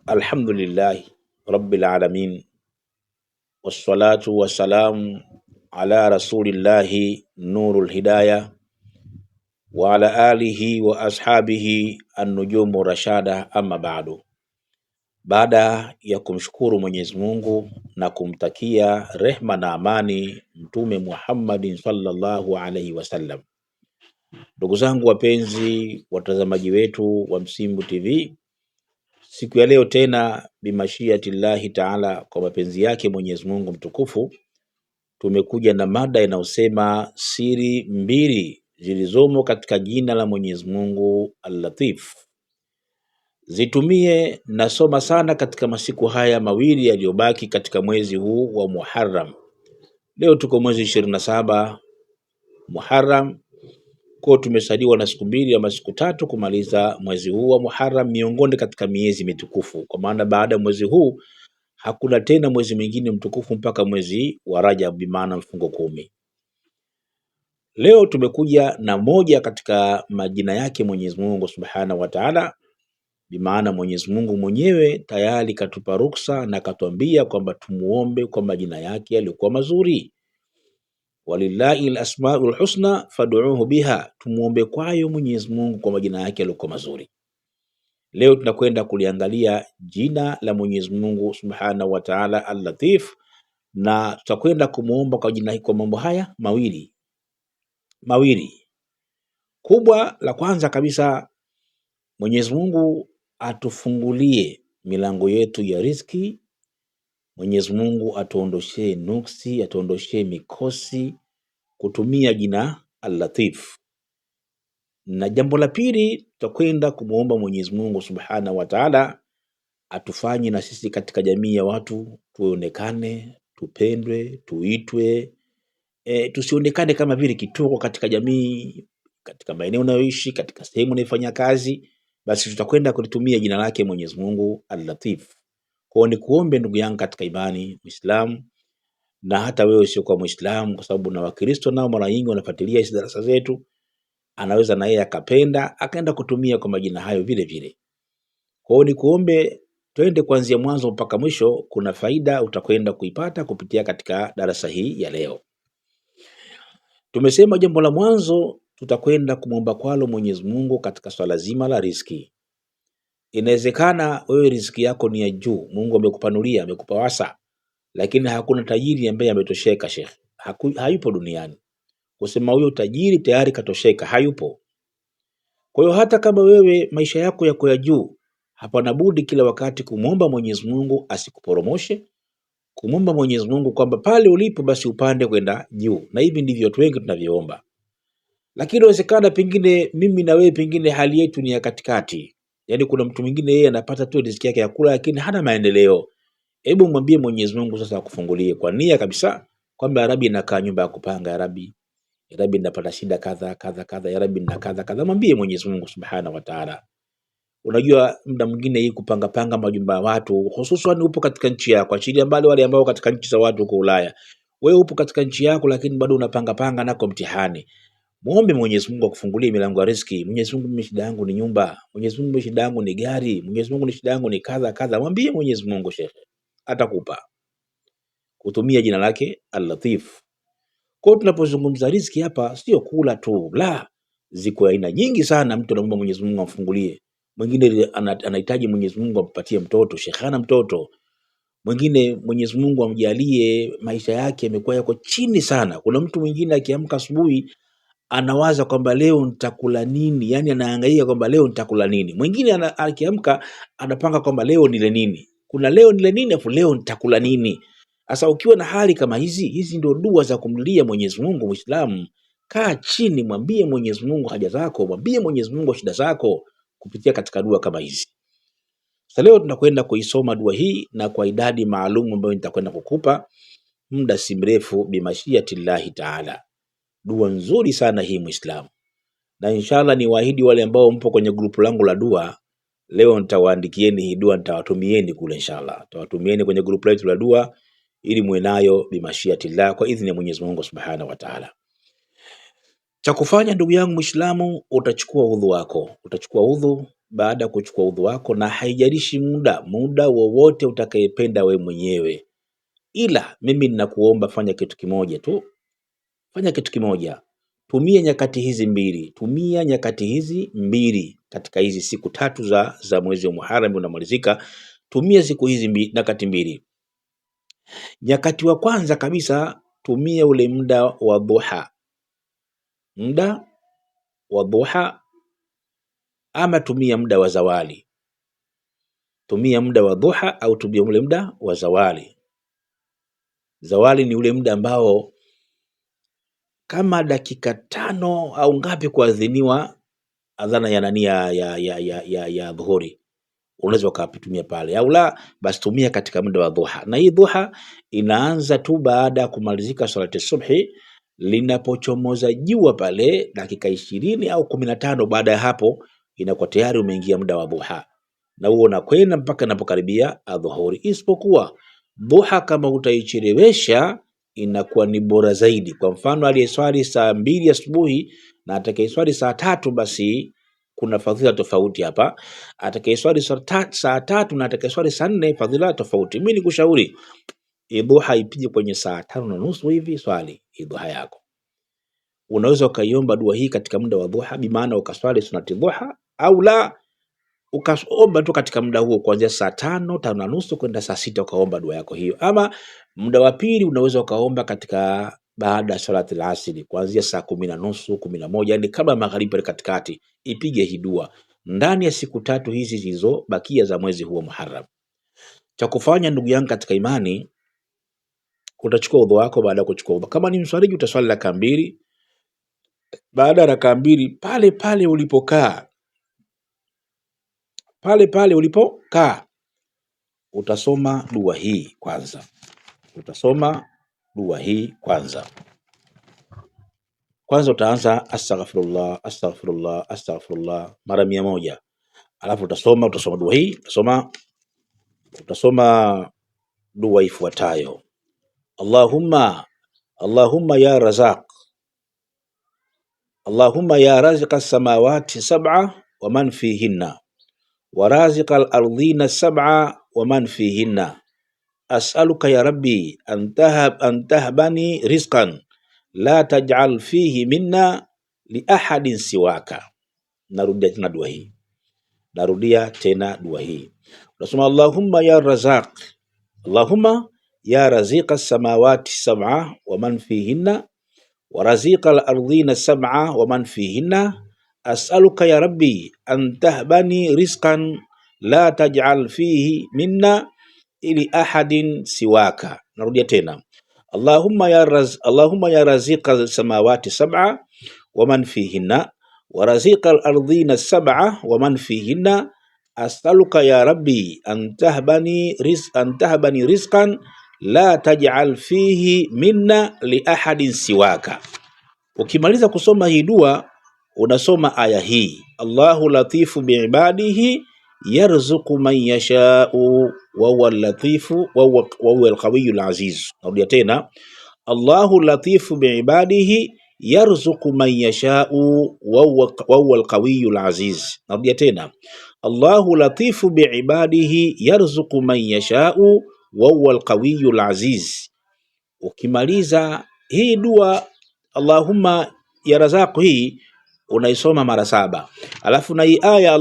Alhamdulillahi rabbil alamin, wassalatu wassalamu ala rasulillahi nurul hidayah wa ala alihi wa ashabihi an-nujumu rashada, amma ba'du. Baada ya kumshukuru Mwenyezi Mungu na kumtakia rehma na amani Mtume Muhammadin sallallahu alaihi wasallam, ndugu zangu wapenzi watazamaji wetu wa Msimbu TV, siku ya leo tena bimashiatillahi taala, kwa mapenzi yake Mwenyezi Mungu mtukufu, tumekuja na mada inayosema siri mbili zilizomo katika jina la Mwenyezi Mungu Al-Latif. Zitumie nasoma sana katika masiku haya mawili yaliyobaki katika mwezi huu wa Muharram. Leo tuko mwezi 27 Muharram, kwa tumesaliwa na siku mbili ama siku tatu kumaliza mwezi huu wa Muharram, miongoni katika miezi mitukufu, kwa maana baada ya mwezi huu hakuna tena mwezi mwingine mtukufu mpaka mwezi wa Rajab, bimaana mfungo 10. Leo tumekuja na moja katika majina yake Mwenyezi Mungu Subhanahu wa Ta'ala, bimaana Mwenyezi Mungu mwenyewe tayari katupa ruksa na katuambia kwamba tumuombe kwa majina yake yaliokuwa mazuri. Walillahi al-asmaul husna fad'uuhu biha, tumuombe kwayo Mwenyezi Mungu kwa majina yake yaliokuwa mazuri. Leo tunakwenda kuliangalia jina la Mwenyezi Mungu Subhanahu wa Ta'ala Al-Latif, na tutakwenda kumuomba kwa jina hili kwa mambo haya mawili. Kubwa la kwanza kabisa, Mwenyezi Mungu atufungulie milango yetu ya riziki. Mwenyezi Mungu atuondoshee nuksi, atuondoshee mikosi kutumia jina Al-Latif. Na jambo la pili, tutakwenda kumuomba Mwenyezi Mungu Subhanahu wa Ta'ala atufanye na sisi katika jamii ya watu tuonekane, tupendwe, tuitwe, tusionekane kama vile kituko katika jamii, katika maeneo unayoishi, katika sehemu unayofanya kazi. Basi tutakwenda kulitumia jina lake Mwenyezi Mungu Al-Latif. Kwa ni kuombe ndugu yangu katika imani, Muislamu na hata wewe sio kwa Muislamu, kwa sababu na Wakristo nao mara nyingi wanafuatilia hizo darasa zetu, anaweza na yeye akapenda akaenda kutumia kwa majina hayo vile vile. Kwa ni kuombe twende kuanzia mwanzo mpaka mwisho, kuna faida utakwenda kuipata kupitia katika darasa hii ya leo. Tumesema jambo la mwanzo tutakwenda kumuomba kwalo Mwenyezi Mungu katika swala zima la riziki. Inawezekana wewe riziki yako ni ya juu, Mungu amekupanulia, amekupa wasa, lakini hakuna tajiri ambaye ametosheka Sheikh. Hayupo duniani. Kusema huyo tajiri tayari katosheka, hayupo. Kwa hiyo hata kama wewe maisha yako yako ya juu, hapana budi kila wakati kumuomba Mwenyezi Mungu asikuporomoshe, kumuomba Mwenyezi Mungu kwamba pale ulipo basi upande kwenda juu. Na hivi ndivyo watu wengi tunavyoomba. Lakini inawezekana pengine mimi na wewe pengine hali yetu ni ya katikati. Yaani kuna mtu mwingine yeye anapata tu riziki yake ya kula lakini hana maendeleo. Hebu mwambie Mwenyezi Mungu sasa akufungulie kwa nia kabisa kwamba ya Rabbi nakaa nyumba ya kupanga, ya Rabbi napata shida kadha kadha kadha, ya Rabbi na kadha kadha. Mwambie Mwenyezi Mungu Subhanahu wa Ta'ala. Unajua muda mwingine hii kupanga majumba ya watu, hususan upo katika nchi yako, achilia mbali wale ambao katika nchi za watu huko Ulaya. Wewe upo katika nchi yako lakini bado unapanga nako mtihani. Muombe Mwenyezi Mungu akufungulie milango ya riziki. Mwenyezi Mungu, mimi shida yangu ni nyumba. Mwenyezi Mungu, shida yangu ni gari. Mwenyezi Mungu, shida yangu ni kadha kadha. Mwambie Mwenyezi Mungu Sheikh, atakupa kutumia jina lake Al-Latif. Kwa tunapozungumza riziki hapa sio kula tu, la, ziko aina nyingi sana. Mtu anaomba Mwenyezi Mungu amfungulie. Mwingine anahitaji Mwenyezi Mungu ampatie mtoto, Sheikh hana mtoto. Mwingine Mwenyezi Mungu amjalie maisha yake yamekuwa yako chini sana. Kuna mtu mwingine akiamka asubuhi anawaza kwamba leo nitakula nini, yani anahangaika kwamba leo nitakula nini. Mwingine akiamka anapanga kwamba leo nile nini. Kuna leo nile nini afu leo nitakula nini. Sasa ukiwa na hali kama hizi ndio dua za kumlilia Mwenyezi Mungu. Muislamu, kaa chini, mwambie Mwenyezi Mungu haja zako, mwambie Mwenyezi Mungu shida zako kupitia katika dua kama hizi. Sasa leo tunakwenda kuisoma dua hii na kwa idadi maalum ambayo nitakwenda kukupa muda si mrefu bimashiatillahi taala. Dua nzuri sana hii Muislamu. Na inshallah ni waahidi wale ambao mpo kwenye grupu langu la dua, leo nitawaandikieni hii dua, nitawatumieni kule inshallah. Nitawatumieni kwenye grupu letu la dua ili muwe nayo bimashiatillah kwa idhini ya Mwenyezi Mungu Subhanahu wa Ta'ala. Cha kufanya ndugu yangu Muislamu, utachukua udhu wako. Utachukua udhu baada ya kuchukua udhu wako, na haijalishi muda wowote utakayependa we mwenyewe, ila mimi ninakuomba fanya kitu kimoja tu, tumia nyakati hizi mbili katika hizi siku tatu za mwezi wa Muharram unamalizika. Tumia siku hizi nyakati mbili. Nyakati wa kwanza kabisa, tumia ule muda wa duha, ama tumia muda wa zawali. Tumia muda wa duha au tumia ule muda wa zawali. Zawali ni ule muda ambao kama dakika 5 au ngapi kuadhiniwa adhana ya nani ya dhuhuri, unaweza ukapitumia pale, au la basi tumia katika muda wa duha. Na hii duha inaanza tu baada ya kumalizika salati subhi, linapochomoza jua pale dakika 20 au 15. Baada ya hapo inakuwa tayari umeingia muda wa duha, na huo unakwenda mpaka inapokaribia adhuhuri. Isipokuwa duha kama utaichelewesha inakuwa ni bora zaidi. Kwa mfano, aliyeswali saa 2 asubuhi na atakayeswali saa 3, basi kuna fadhila tofauti hapa. Atakayeswali saa 3 na atakayeswali saa 4, fadhila tofauti. Mimi nikushauri duha ipige kwenye saa 5:30 hivi, swali duha yako. Unaweza ukaiomba dua hii katika muda wa duha, bi maana ukaswali sunati duha, au la ukaomba tu katika muda huo kuanzia saa 5:30 kwenda saa 6 ukaomba dua yako hiyo. Ama muda wa pili unaweza ukaomba katika baada ya salati al-asri kuanzia saa 10:30, 11, yani kabla magharibi katikati, ipige hii dua ndani ya siku tatu hizi zilizobakia za mwezi huo Muharram. Cha kufanya ndugu yangu katika imani, utachukua udhu wako. Baada ya kuchukua udhu, kama ni mswaliji utaswali raka 2. Baada ya raka 2, pale ulipokaa utasoma dua hii kwanza. Kwanza utaanza astaghfirullah mara 100. Alafu utasoma dua hii, utasoma dua ifuatayo: Allahumma ya Razaq, Allahumma ya raziqa samawati sab'a wa man fihinna, wa raziqa al-ardhina sab'a wa man fihinna, as'aluka ya rabbi an tahbani rizqan la taj'al fihi minna li ahadin siwaka. Narudia tena dua hii. Unasema Allahumma ya Razaq, Allahumma ya raziqa samawati sab'a wa man fihinna, wa raziqa al-ardhina sab'a wa man fihinna, as'aluka ya rabbi an tahbani rizqan la taj'al fihi minna ili ahadin siwaka. Narudia tena. Allahumma ya raziqa samawati sab'a wa man fihinna, wa raziqa al-ardhina sab'a wa man fihinna, as'aluka ya rabbi an tahbani rizqan la taj'al fihi minna li ahadin siwaka. Ukimaliza kusoma hii dua, unasoma aya hii: Allahu latifu biibadihi yarzuqu man yasha'u wa huwa al-latifu wa huwa al-qawiyyul aziz. Narudia tena: Allahu latifu biibadihi yarzuqu man yasha'u wa huwa al-qawiyyul aziz. Narudia tena: Allahu latifu biibadihi yarzuqu man yasha'u wa huwa al-qawiyyul aziz. Ukimaliza hii dua Allahumma ya Razaq hii unaisoma mara 7. Alafu na hii aya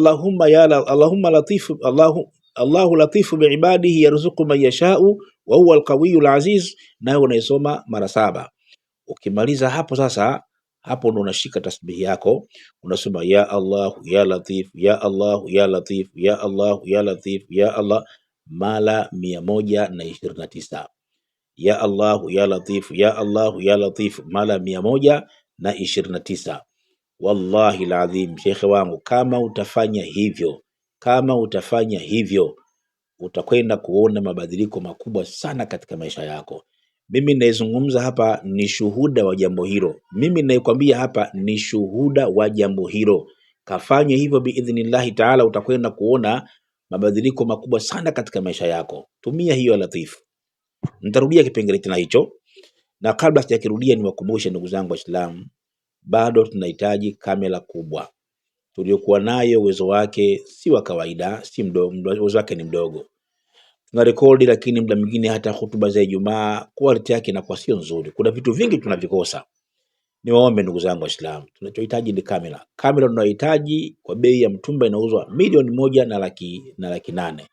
Allahu latifu biibadihi yarzuqu man yasha'u wa huwa al-qawiyyul aziz, nayo unaisoma mara 7. Ukimaliza hapo sasa, hapo ndo unashika tasbihi yako, unasoma ya Allah ya Latif, ya Allah ya Latif, ya Allah ya Latif, ya Allah mara 129. Ya Allah ya Latif, ya Allah ya Latif mara 129. Wallahi alazim, shekhe wangu, kama utafanya hivyo utakwenda kuona mabadiliko makubwa sana katika maisha yako. Mimi ninayezungumza hapa ni shuhuda wa jambo hilo. Mimi ninayekwambia hapa ni shuhuda wa jambo hilo. Kafanye hivyo biidhnillahi taala, utakwenda kuona mabadiliko makubwa sana katika maisha yako. Tumia hiyo Latif. Nitarudia kipengele tena hicho, na kabla sijakirudia niwakumbushe ndugu zangu Waislamu, bado tunahitaji kamera kubwa. tuliokuwa nayo uwezo wake si wa kawaida, si mdogo, uwezo wake ni mdogo. Tuna rekodi, lakini muda mwingine hata hutuba za Ijumaa quality yake inakuwa sio nzuri. Kuna vitu vingi tunavikosa. Niwaombe ndugu zangu Waislamu, tunachohitaji ni kamera. Kamera tunayohitaji kwa bei ya mtumba inauzwa milioni 1,800,000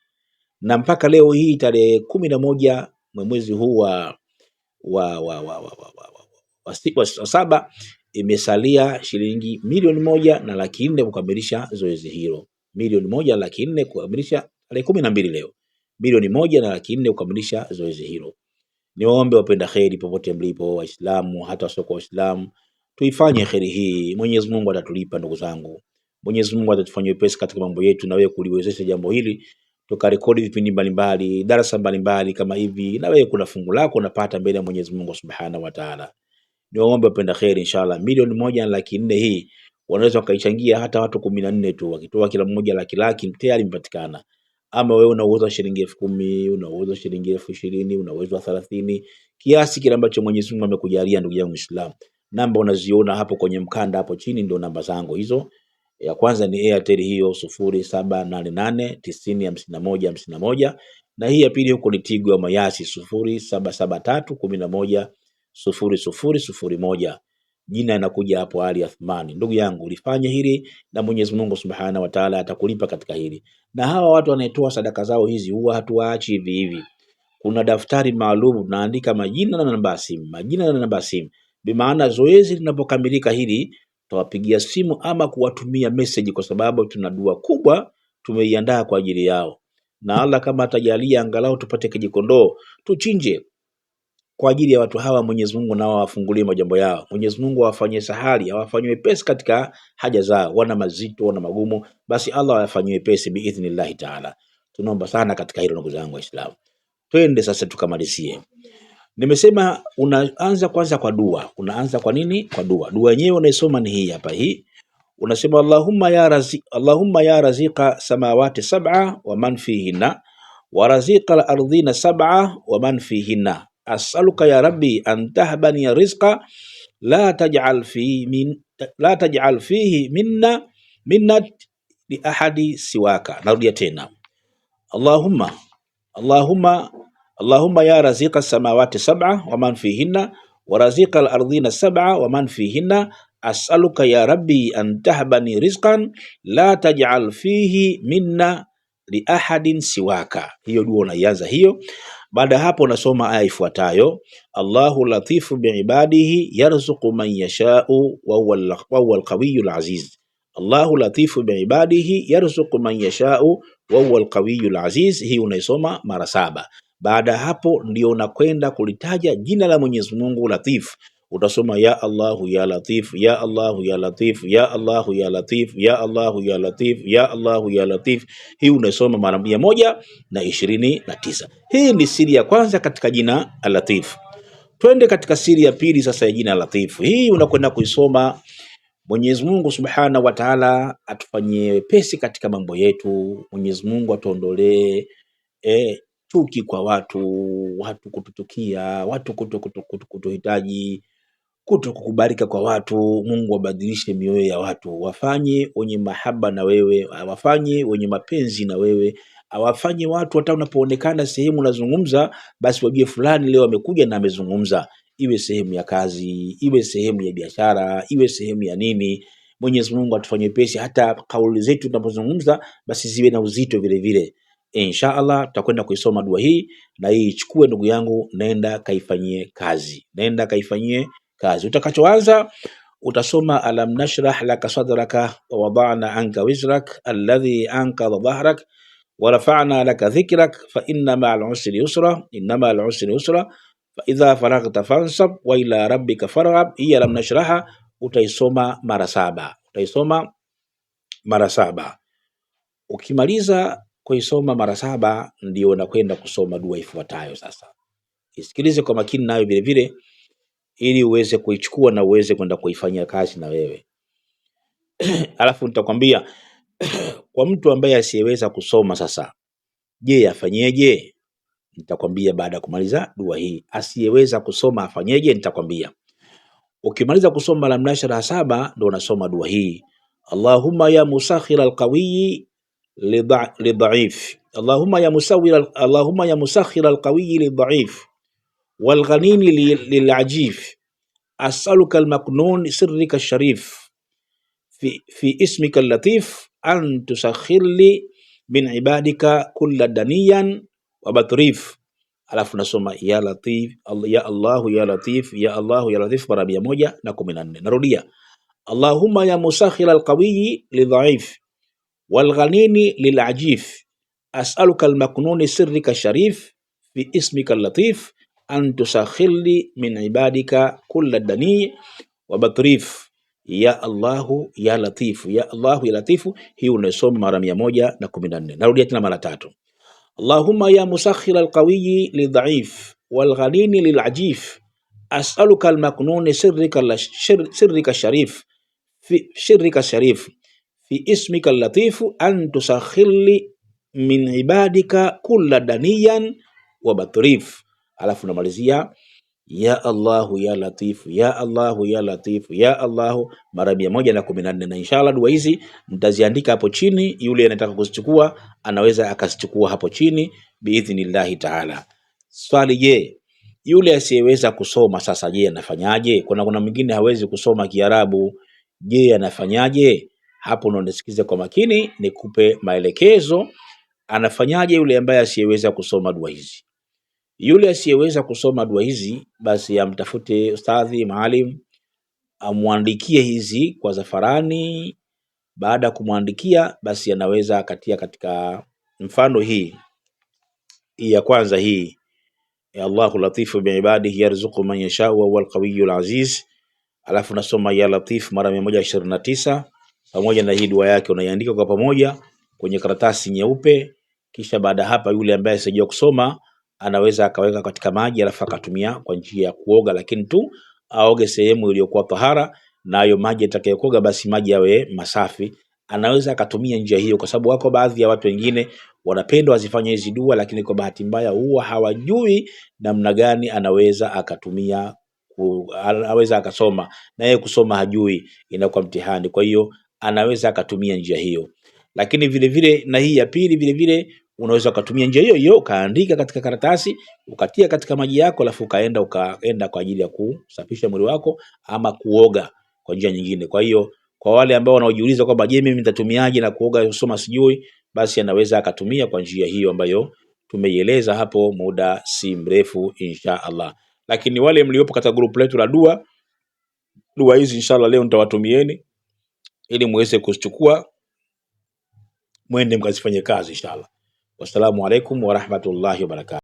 na mpaka leo hii tarehe 11 mwezi huu wa saba imesalia shilingi milioni 1,400,000 kukamilisha zoezi hilo. Milioni 1,400,000 kukamilisha tarehe 12 leo. Milioni 1,400,000 kukamilisha zoezi hilo. Niwaombe wapenda kheri popote mlipo, Waislamu hata wasoko Waislamu, tuifanye kheri hii. Mwenyezi Mungu atatulipa ndugu zangu. Mwenyezi Mungu atatufanyia wepesi katika mambo yetu, na wewe kuliwezesha jambo hili tukarekodi vipindi mbalimbali, darasa mbalimbali kama hivi, na wewe kuna fungu lako unapata mbele ya Mwenyezi Mungu Subhanahu wa Ta'ala. Niwaombe wapenda kheri, inshallah milioni 1,400,000 hii wanaweza wakaichangia hata watu 14 tu, wakitoa kila mmoja laki tayari imepatikana. Ama wewe una uwezo wa shilingi 10,000, una uwezo wa shilingi 20,000, una uwezo wa 30, kiasi kile ambacho Mwenyezi Mungu amekujalia ndugu yangu Muislamu. Namba unaziona hapo kwenye mkanda hapo chini, ndio namba zangu hizo. Ya kwanza ni Airtel hiyo 0788905151, na hii ya pili huko ni Tigo ya Mayasi 0773110001. Jina inakuja hapo Ali Athmani. Ndugu yangu, ulifanya hili na Mwenyezi Mungu Subhanahu wa Ta'ala atakulipa katika hili. Na hawa watu wanaitoa sadaka zao hizi huwa hatuwaachi hivi hivi. Kuna daftari maalum naandika majina na namba ya simu, majina na namba ya simu. Bimaana zoezi linapokamilika hili tutawapigia simu ama kuwatumia message, kwa sababu tuna dua kubwa tumeiandaa kwa ajili yao. Na Allah kama atajalia angalau tupate kijikondoo tuchinje kwa ajili ya watu hawa. Mwenyezi Mungu nao awafungulie majambo yao. Mwenyezi Mungu awafanyie sahali, awafanyie wepesi katika haja zao. Wana mazito, wana magumu, basi Allah awafanyie wepesi biidhnillah Ta'ala. Tunaomba sana katika hilo ndugu zangu Waislamu. Twende sasa tukamalizie. Nimesema unaanza kwanza kwa dua. Unaanza kwa nini? Kwa dua. Dua yenyewe unaisoma ni hii hapa hii. Unasema Allahumma ya raziqa samawati sab'a wa man fihinna wa raziqa al-ardhina sab'a wa man fihinna. As'aluka ya Rabbi an tahbani rizqa la taj'al fihi minna li ahadi siwaka. Narudia tena. Allahumma ya raziqa samawati sab'a wa man fihinna wa raziqa al-ardhina sab'a wa man fihinna. As'aluka ya Rabbi an tahbani rizqan la taj'al fihi minna li ahadin siwaka. Hiyo dua unaianza hiyo. Baada hapo unasoma aya ifuatayo: Allahu latifu biibadihi yarzuqu man yasha'u wa huwa al-qawiyyul aziz. Allahu latifu biibadihi yarzuqu man yasha'u wa huwa al-qawiyyul aziz. Hii unaisoma mara 7. Baada hapo ndio unakwenda kulitaja jina la Mwenyezi Mungu Latif. Utasoma ya Allahu ya Latif, ya Allahu ya Latif, ya Allahu ya Latif, ya Allahu ya Latif, ya Allahu ya Latif. Hii unasoma mara 129. Hii ni siri ya kwanza katika jina Al-Latif. Twende katika siri ya pili sasa ya jina Latif. Hii unakwenda kuisoma. Mwenyezi Mungu Subhanahu wa Ta'ala atufanyie wepesi katika mambo yetu. Mwenyezi Mungu atuondolee chuki kwa watu kututukia, watu kutuhitaji, kutokukubalika kwa watu. Mungu wabadilishe mioyo ya watu, wafanye wenye mahaba na wewe, wafanye wenye mapenzi na wewe, awafanye watu hata unapoonekana sehemu unazungumza, basi wajue fulani leo amekuja na amezungumza. Iwe sehemu ya kazi, iwe sehemu ya biashara, iwe sehemu ya nini. Mwenyezi Mungu atufanye pesi hata kauli zetu tunapozungumza basi ziwe na uzito vile vile. Inshallah tutakwenda kuisoma dua hii, na hii ichukue ndugu yangu, nenda kaifanyie kazi. Nenda kaifanyie kazi. Utakachoanza utasoma alam nashrah laka sadraka wa wada'na anka wizrak alladhi anqadha dhahrak wa rafa'na laka dhikrak fa inna ma'al usri yusra, inna ma'al usri yusra fa idha faraghta fansab wa ila rabbika farghab. Hii alam nashraha utaisoma mara 7. Utaisoma mara 7. Ukimaliza kuisoma mara 7 ndio unakwenda kusoma dua ifuatayo. Sasa isikilize kwa makini nayo vile vile, ili uweze kuichukua na uweze kwenda kuifanyia kazi na wewe. Alafu nitakwambia kwa mtu ambaye asiyeweza kusoma sasa, je, afanyeje? Nitakwambia baada ya kumaliza dua hii. Asiyeweza kusoma afanyeje? Nitakwambia. Ukimaliza kusoma alam nashraha 7 ndio unasoma dua hii. Allahumma ya musakhir alqawi lidhaif, Allahumma ya musakhir alqawi lidhaif wal ghanini lilajif, as'aluka almaknun sirrika sharif fi ismika latif an tusakhir li min ibadika kulla daniyan wa batrif. Alafu nasoma ya latif, ya Allahu ya latif, ya Allahu ya latif mara 114. Narudia, Allahumma ya musakhir alqawi lidhaif wal ghanini lilajif, as'aluka almaknuni sirrika sharif fi ismika latif an tusakhir li min ibadika kulla dani wa batrif. Ya Allahu ya latifu, ya Allahu ya latifu. Hii unasoma mara 114. Narudia tena mara 3. Allahumma ya musakhir alqawi lidhaif wal ghanini lilajif, as'aluka almaknuni sirrika sharif fi ismika latifu an tusakhir li min ibadika kulla daniyan wa batrif. Alafu namalizia ya Allahu ya latifu, ya Allahu ya latifu, ya Allahu mara 114. Na inshallah dua hizi mtaziandika hapo chini, yule anataka kuzichukua anaweza akazichukua hapo chini biidhnillahi taala. Swali, je, yule asiyeweza kusoma sasa, je anafanyaje? Kuna mwingine hawezi kusoma Kiarabu, je anafanyaje? Hapo unasikiza kwa makini nikupe maelekezo anafanyaje yule ambaye asiyeweza kusoma dua hizi. Yule asiyeweza kusoma dua hizi basi amtafute ustadhi maalim, amwandikie hizi kwa zafarani. Baada ya kumwandikia basi anaweza akatia katika mfano hii ya kwanza, hii ya Allahu latifu bi ibadihi yarzuqu man yasha wa huwal qawiyyul aziz. Alafu nasoma ya latif mara 129 pamoja na hii dua yake unaiandika kwa pamoja kwenye karatasi nyeupe. Kisha baada hapa yule ambaye asijua kusoma anaweza akaweka katika maji alafu akatumia kwa njia ya kuoga, lakini tu aoge sehemu iliyokuwa tahara, na hayo maji atakayokoga basi maji yawe masafi. Anaweza akatumia njia hiyo, kwa sababu wako baadhi ya watu wengine wanapenda wazifanye hizi dua, lakini kwa bahati mbaya huwa hawajui namna gani anaweza akatumia, anaweza akasoma na yeye kusoma hajui, inakuwa mtihani. Kwa hiyo anaweza akatumia njia hiyo. Lakini vile vile na hii ya pili vile vile unaweza kutumia njia hiyo hiyo, ukaandika katika karatasi, ukatia katika maji yako, alafu ukaenda kwa ajili ya kusafisha mwili wako ama kuoga kwa njia nyingine. Kwa hiyo kwa wale ambao wanaojiuliza kwamba je, mimi nitatumiaje na kuoga kusoma sijui, basi anaweza akatumia kwa njia hiyo ambayo tumeieleza hapo muda si mrefu insha Allah. Lakini wale mliopo katika group letu la dua hizi inshallah leo nitawatumieni ili muweze kuzichukua mwende mkazifanye kazi inshallah. Wassalamu alaikum wa rahmatullahi wa barakatuh.